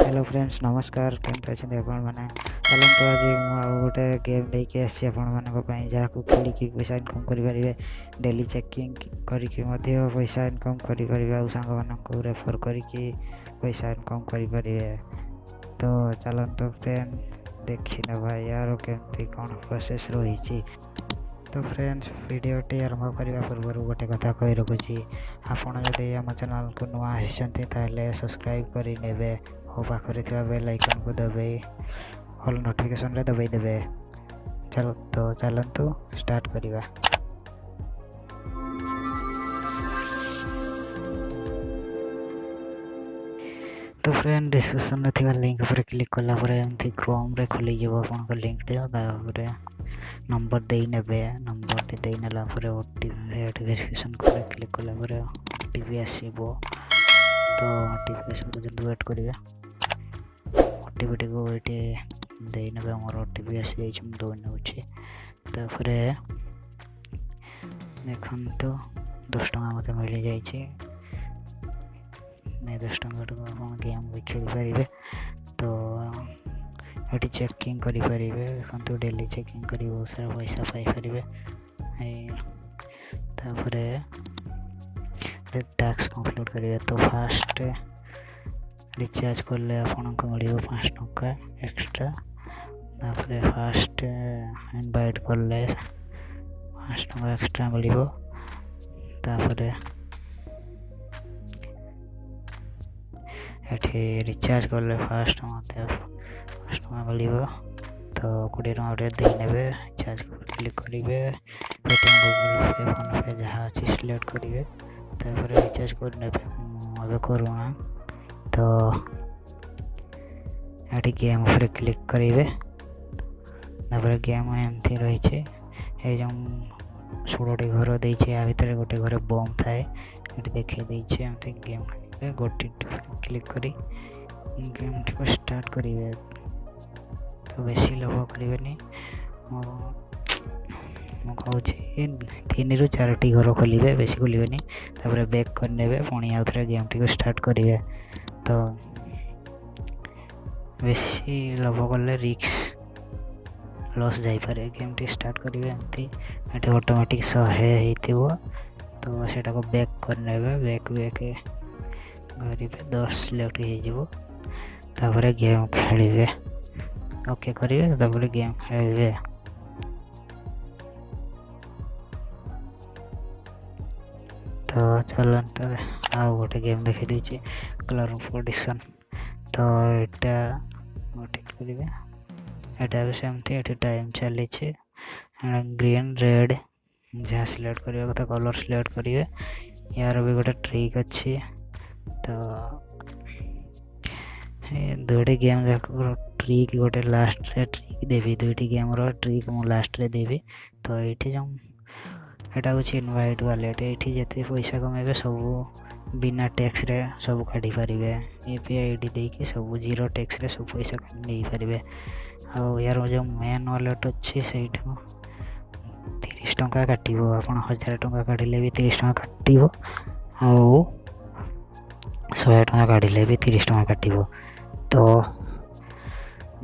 Hello friends नमस्कार केमती अच्छे आपण मैंने चलते आज गोटे गेम लेके आसी आपण जहाँ खेलिकी पैसा इनकम करेंगे डेली चेकिंग करके पैसा इनकम करेंगे सांग मान रेफर करके पैसा इनकम करेंगे। तो चलते फ्रेंड देखी ना यार केमती कौन प्रोसेस रही। तो फ्रेंड्स वीडियोटी आरंभ करने पूर्व गोटे कथा कही रखुच्छी आपड़ जदि आम चैनल को नुआ आसी सब्सक्राइब करे और पाखे बेल आइकन को दबे ऑल नोटिफिकेशन रे दबाई देवे। चलो तो चलतु स्टार्ट करवा। तो फ्रेंड डिस्क्रिप्शन में थी लिंक पर क्लिक कलापर एमती क्रोम रे खोली जब आप लिंक टे नंबर दे ने नंबर दे नेला ओटीपी वेरिफिकेशन कर क्लिक कलापर ओटीपी आसो। तो ओटीपी पर्यटन वेट करेंगे ओटीपी टी को ये देने मोर ओटीपी आसी जाऊँगी तापर देखु 10 टଙ୍କା मत मिल जाइए 10 टଙ୍କା गेम भी खेल पारे। तो ये चेकिंग करेंगे देखो डेली चेकिंग कर बहुत सारा पैसा पाइपर। तापर टैक्स कंप्लीट करेंगे। तो फास्ट रिचार्ज कले आपन को मिल 5 टଙ୍କା एक्स्ट्रा। तापर फास्ट इनवाइट कले 5 टଙ୍କା एक्स्ट्रा मिल। तापर ये रिचार्ज कले फास्ट मत 5 टଙ୍କା मिल। तो 20 टଙ୍କା देने रिचार्ज क्लिक करेंगे पेटीएम गूगल पे फोन पे जहाँ अच्छी सिलेक्ट करेंगे। तापर रिचार्ज करने करूना। तो ये गेम पर क्लिक करेंगे तापर गेम एमती रही है जो 16टी घर देखे या भितर गोटे घर बम थाए ये देखे एमती गेम खेलेंगे गोटे क्लिक करी गेम टी को स्टार्ट करेंगे। तो बेसी लोभ करेंगे कहूँ 3 ରୁ 4टी घर खोलेंगे बेसी खोलें तापर बैक करने पुणी आउ थे गेम टी को स्टार्ट करेंगे। तो बेसी लोभ कले रिक्स लॉस जापे गेम टी स्टार्ट करेंगे एमती ये ऑटोमेटिक 100 हो। तो सेटा को बैक करने बैक बैक करेंगे 10 सिलेक्ट हो तापर गेम खेलेंगे ओके करेंगे तापर गेम खेलेंगे। तो चलते आउ गोटे गेम देखी दूचे कलर ऑडिशन। तो यहाँ करेंगे यहाँ भी सेमती ये टाइम चली ग्रीन रेड जहाँ सिलेक्ट करने कथा कलर सिलेक्ट करेंगे। यार भी गोटे ट्रिक अच्छी। तो 2टी गेम जाक ट्रिक गोटे लास्ट रे ट्रिक देवी 2टी गेम रो ट्रिक मु लास्ट रे देवी। तो ये जो यहाँ हूँ इनवाइट वालेट ये जिते पैसा कमेबे सब बिना टैक्स रे सब काढ़ी पारे यूपीआई आईडी देके सब 0 टैक्स रे सब पैसा नहीं पारे। आउ यार जो मेन वालेट अच्छी से 30 टଙ୍କା काटो आप 1000 टଙ୍କା काढ़ले भी 30 टଙ୍କା काटो आउ 100 टଙ୍କା काढ़ले भी 30 टଙ୍କା काटो। तो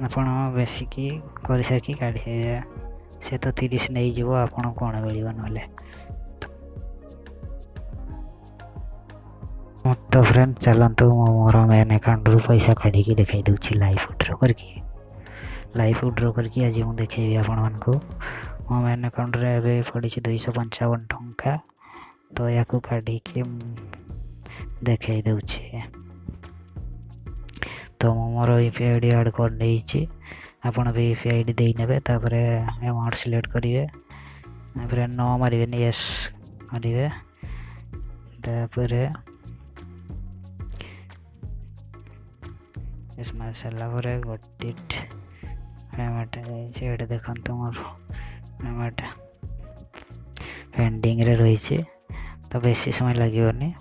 आपण बेसिकी कर सारी काढ़े से तो 30 नहीं जीव आपन कौन मिल ना। तो फ्रेंड चलतु मोर मेन अकाउंट रू पैसा काढ़ी देखा दूसरी लाइव विड्रॉ करके आज मुझे देखी आपण मानक मो मेन अकाउंट रे एबे पड़ी 255 टଙ୍କା। तो या काढ़ी देखा दूचे। तो मोर यूपीआई आईडी ऐड कर नहीं आपड़ भी यूपीआई आईडी देने तापर अमाउंट सिलेक्ट करेंगे तापर न मारे यस करेंगे तापर यस मार सारापर गोटे पेमेंट जाइए देखते मोर पेमेंट पेंडिंग रे रही। तो बेसी समय लगे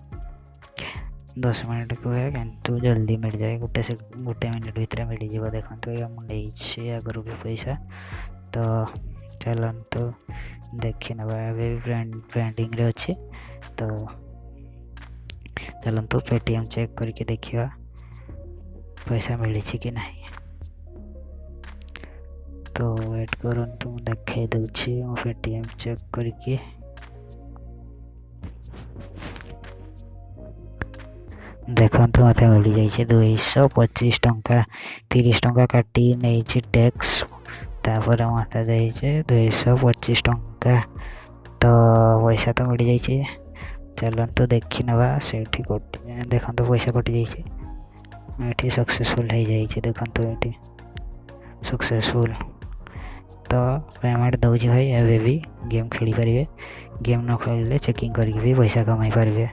10 मिनट को है किंतु जल्दी मिल जाए गोटे मिनट भितर मिल जाए। देखते मुझे आगर भी पैसा। तो चलते देखी ना पेंडिंग रे अच्छे। तो चलते पेटीएम चेक करके देखिए पैसा मिली कि नहीं। तो वेट करंतु देखाई दूची मो पेटीएम चेक करके। देखंतु मते मिली जाइए 225 टंका 30 टंका काटी नहीं टैक्स तापर मत जाइए 225 टंका। तो पैसा तो मिल जाइए चलतु देखी नवा से देखो पैसा कटि जाइए ये सक्सेसफुल हो जाइए देखो ये सक्सेसफुल। तो पेमेंट दौर भाई एवं भी गेम खेली पारे गेम न खेलिले चेकिंग करके भी पैसा कमाई पारे।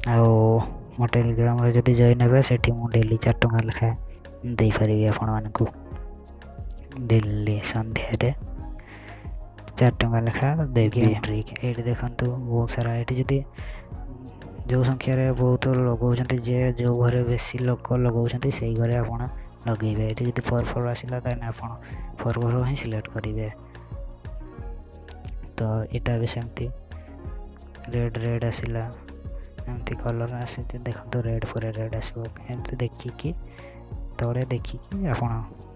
आओ मो टेलीग्राम रे जदि जॉइन हे सेठी मु डेली 4 टंका लेखा दे पारि आपण मानकु डेली संध्या रे 4 टंका लेखा देवी ट्रिक ये देखंतु बहुत सारा ये जदि जो संख्या रे बहुत लगाउछन्ती जे जो घरे बेसी लोक लगाउछन्ती सेही घरे आपण लगेबे। ये जदि 4 आसिला त आपण 4 घर ही सिलेक्ट करिवे। तो एटा भी सेमती रेड आसिला एमती कलर आसी देखो रेड पर रेड आसो एमती देखिकी तले देखिकी आपण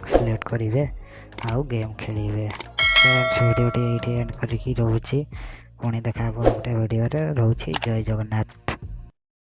सिलेक्ट करेंगे आउ गेम खेलिए। वीडियो ये एंड करके रोचे पुणी देखा गोटे वीडियो रोचे। जय जगन्नाथ।